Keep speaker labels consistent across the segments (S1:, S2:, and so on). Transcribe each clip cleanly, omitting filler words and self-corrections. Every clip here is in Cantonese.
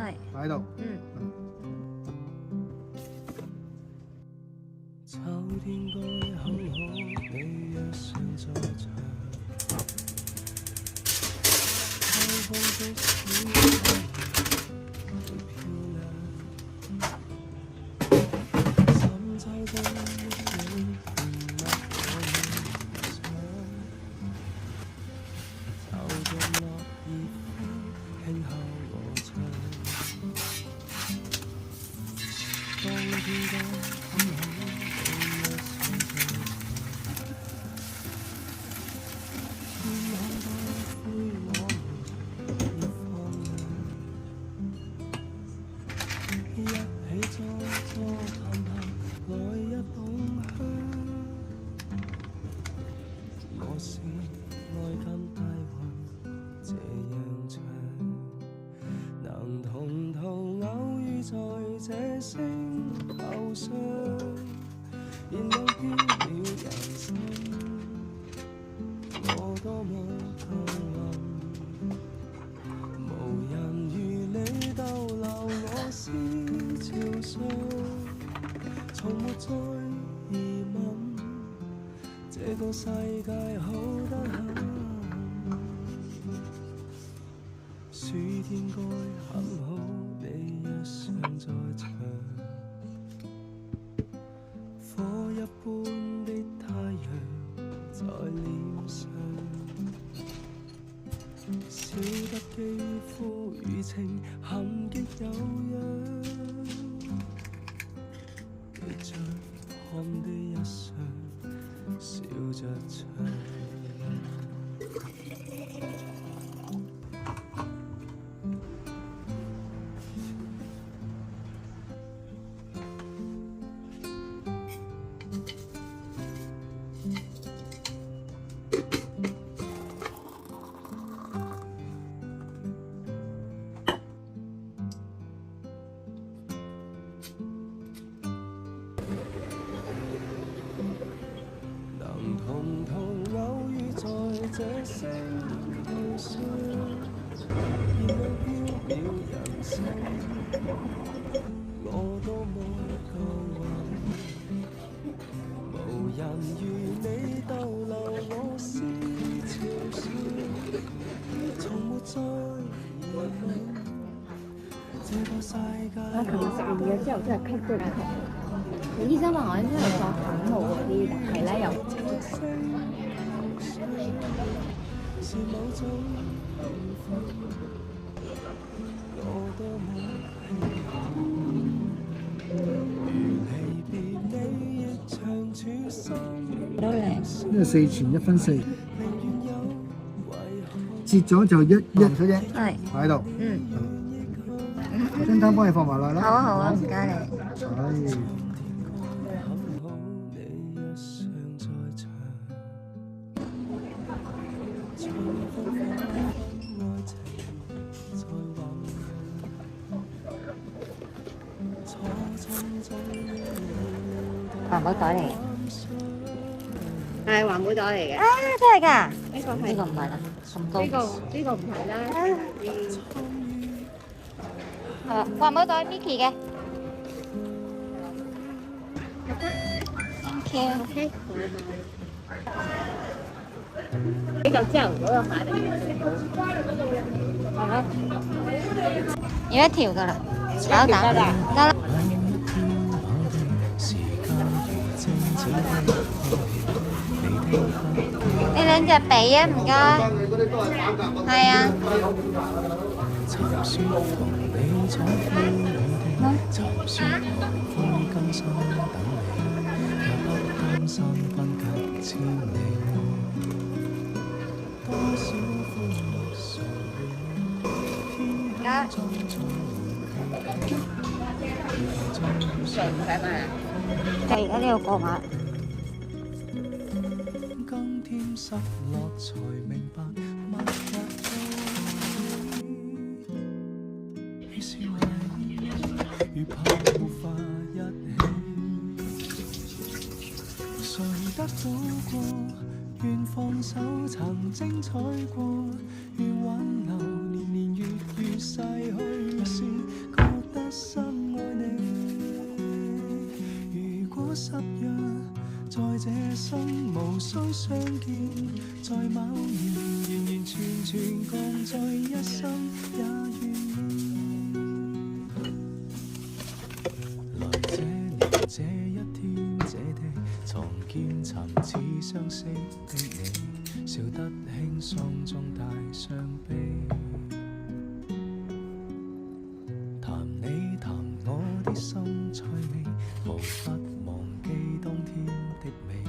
S1: 係
S2: 擺喺度。
S3: 秋天該很好，你若尚在場，秋風的小花會漂亮，深秋的一影默我夢想，找着落葉飛輕敲我窗，當天該很好。我是愛跟大運這樣唱，能同途偶遇在這星球上，燃亮飄渺人生，我多麼幸運，無人如你逗留我思潮上，從沒再疑問，這個世界好得很，暑天該很好，你若尚在場，火一般的太陽在臉上，少得肌膚餘情痕極有樣，記着看的一雙笑着唱。能同途偶遇在這星球上，燃亮飄渺人生，我多麼幸運，無人如你逗留我思潮上，從沒再疑問，這個世界
S1: 我琴日食完嘢之後真係咳到咳。醫生話我應該係作感冒嗰啲，但係咧又
S3: 是某種緣分，我多麼幸運，如離別你亦長處心，
S1: 都靚。
S2: 呢個4錢1分4，折咗就1小姐，
S1: 係。
S2: 擺喺度。張單幫你放埋落啦。
S1: 好啊好啊，唔該你。
S2: 係。
S1: 環保袋嚟嘅。
S4: 係環保袋嚟嘅。
S1: 啊，真係㗎？
S4: 呢個係
S1: 呢個唔係啦，咁高。
S4: 呢個唔係啦。
S1: 係啦，環保袋 Mickey 嘅。Thank you。
S4: OK。呢嚿之後嗰個買定
S1: 係咯。要1條㗎啦，炒蛋得啦。呢2隻俾啊，唔該。係啊。而家呢個過馬。
S3: 今天失落才明白，默默你是唯一，如怕沒法一起。誰得到過，願放手，曾精彩過，願挽留年年月月。逝去時，覺得深愛你。如果失約，在這生無需相見，在某年完完全全共在一生也願意。來這年這一天這地，重見尋似相識的你，笑得輕鬆中帶傷悲。談你談我的心趣味，無法忘記當天的美，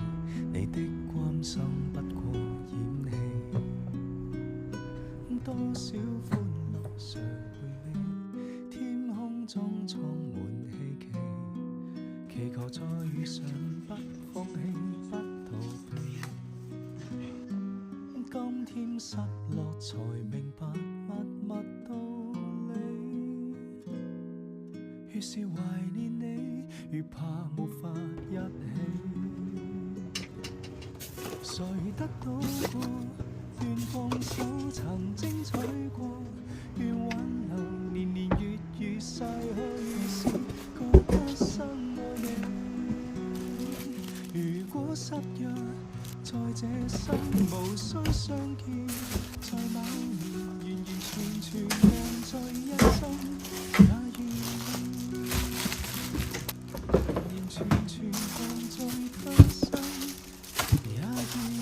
S3: 你的關心不過演戲，多少歡樂常回味，天空中充滿希冀，祈求再遇上不放棄不逃避，今天失落才明白默默道理，越是懷念你，越怕沒法一起。誰得到過，願放手曾精彩過，願挽留年年月月逝去時，覺得深愛你。如果失約，在這生無需相見，在某年完完全全共在一生也願意，完完全全共在一生也願意。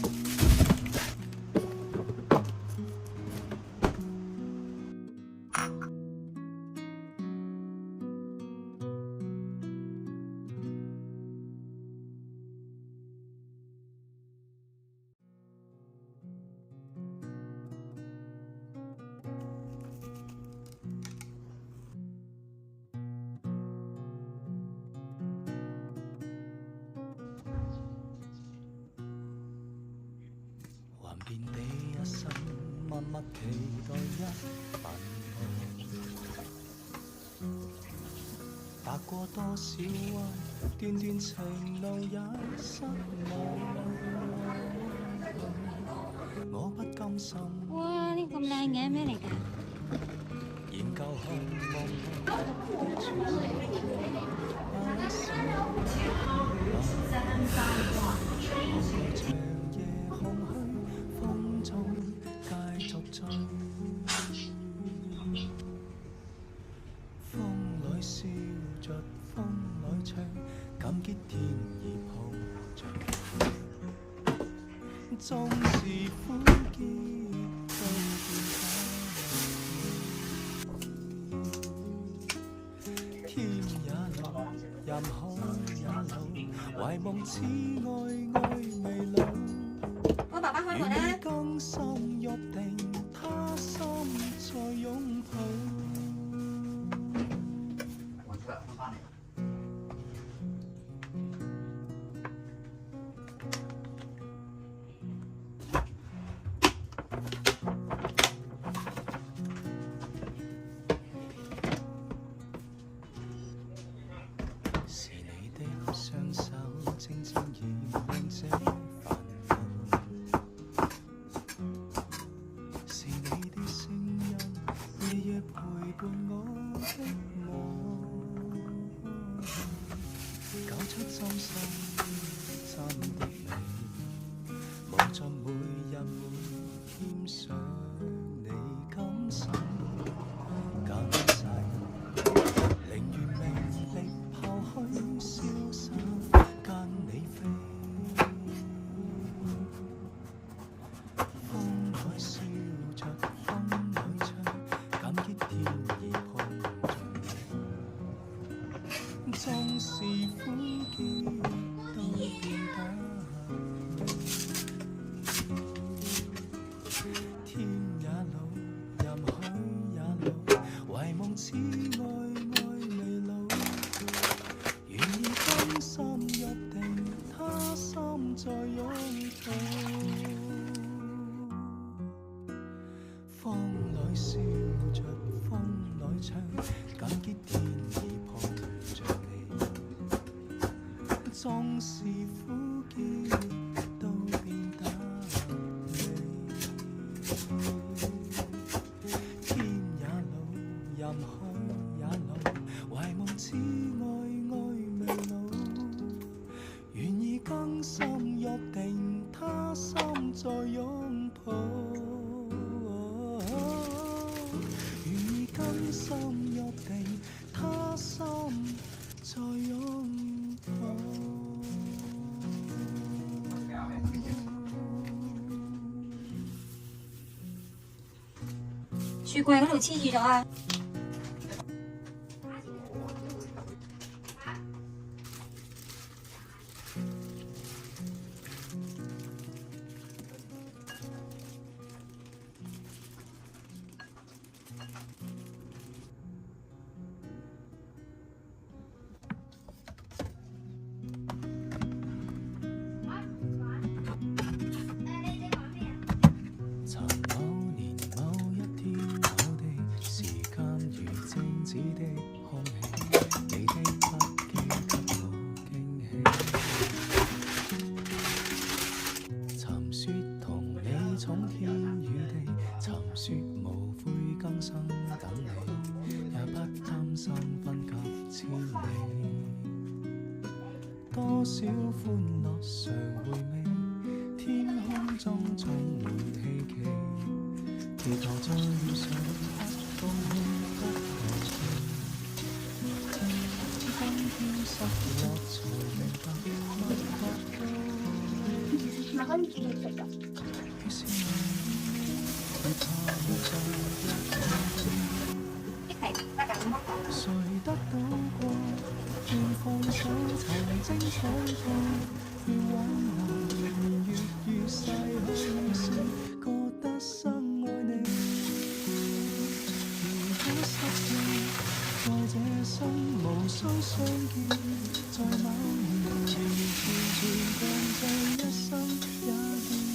S3: 還見你一生默默期待一份愛，踏過多少彎，段段情路也失望。我不甘心，
S1: 哇！呢咁靚嘅咩嚟㗎？
S3: 研究向夢的傳長夜空虛，風中繼續追，風裏笑着，風裏唱，感激天意抱着，縱是苦澀都變假，天也老，任海也老，懷夢似愛未老。
S1: 我爸爸開門啦。
S3: 更深約定，他心再擁抱。是你的雙手輕輕搖晃這煩惱，是你的聲音夜夜陪伴我的夢，搞出真心真的美，無盡每日會添上你感受，感受寧願命力拋開瀟灑，跟你飛。風裏笑着，風裏唱，感激天意抱着你。縱是苦澀都變得天也老，任海也老，懷夢似愛未老。願意甘心約定，他心再擁抱。風裏笑着，風裏唱，感激天意抱着你。縱是苦澀都變得美，天也老，
S1: 雪櫃嗰度黐住咗啊！
S3: 曾某年某一天，我哋時間如靜止的空氣，你的筆記給我驚喜。尋說同你闖天與地，尋說無悔更生等你，也不擔心分隔千里。多少歡樂常回味，天空中充滿希冀，期待再遇上不高興不後悔。今天失落才明白乜覺高，於是我會怕沒再誰得到過，願放手曾精彩過，願挽留年月如逝去時，覺得深愛你。如果失約，在這生無需相見，在某年完完全全共聚一生也願意。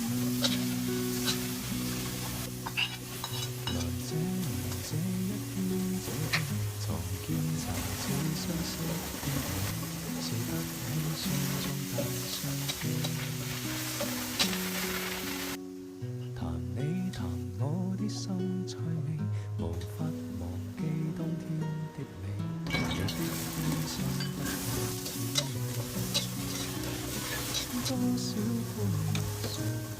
S3: 來這年這一天這地，重見查這相識的你，笑得起心中帶傷悲。談你談我的心趣味，無法忘記當天的美，你的天生不可滋味。多少歡樂常回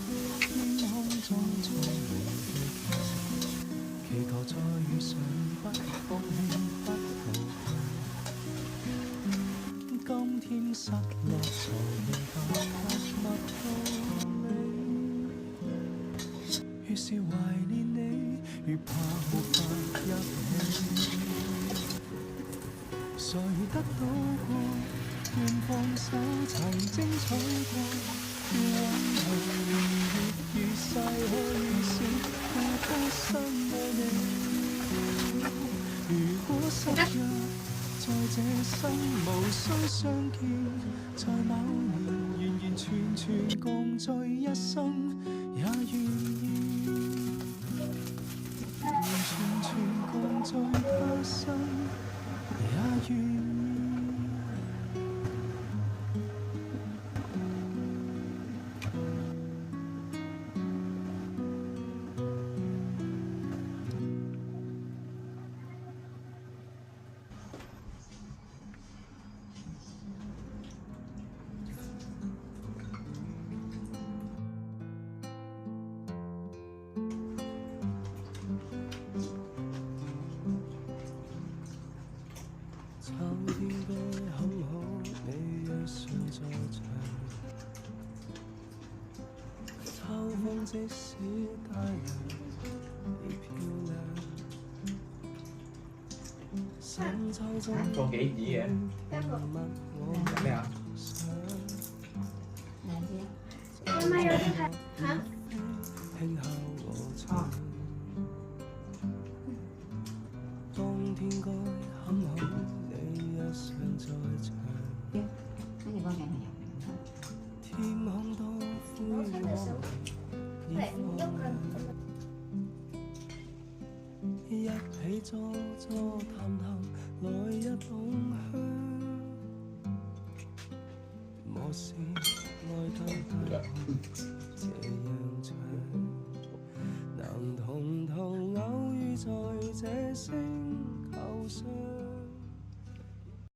S3: 味，天空中充滿希冀，祈求再遇上不高興不後悔。今天失落才明白默默道理，越是懷念你，越怕沒法一起。誰得到過，願放手曾精彩過，願挽留年月如逝去時，會不深愛你。如果失約，在這生無需相見，在某年完完全全共聚一生也願意，完全全共聚一生也願意。秋天該很好，你若尚在場。秋風即使帶涼，你漂亮。深秋中
S5: 做幾紙嘅？咩啊？
S6: 媽媽有啲睇嚇。
S3: 輕敲我窗。當天該很好，你若尚在場。
S1: 跟住嗰樣係
S3: 天空多灰黃，熱放一起坐坐談談，來一炷香。莫是愛得太紅，這樣長，能同途偶遇在這星球上。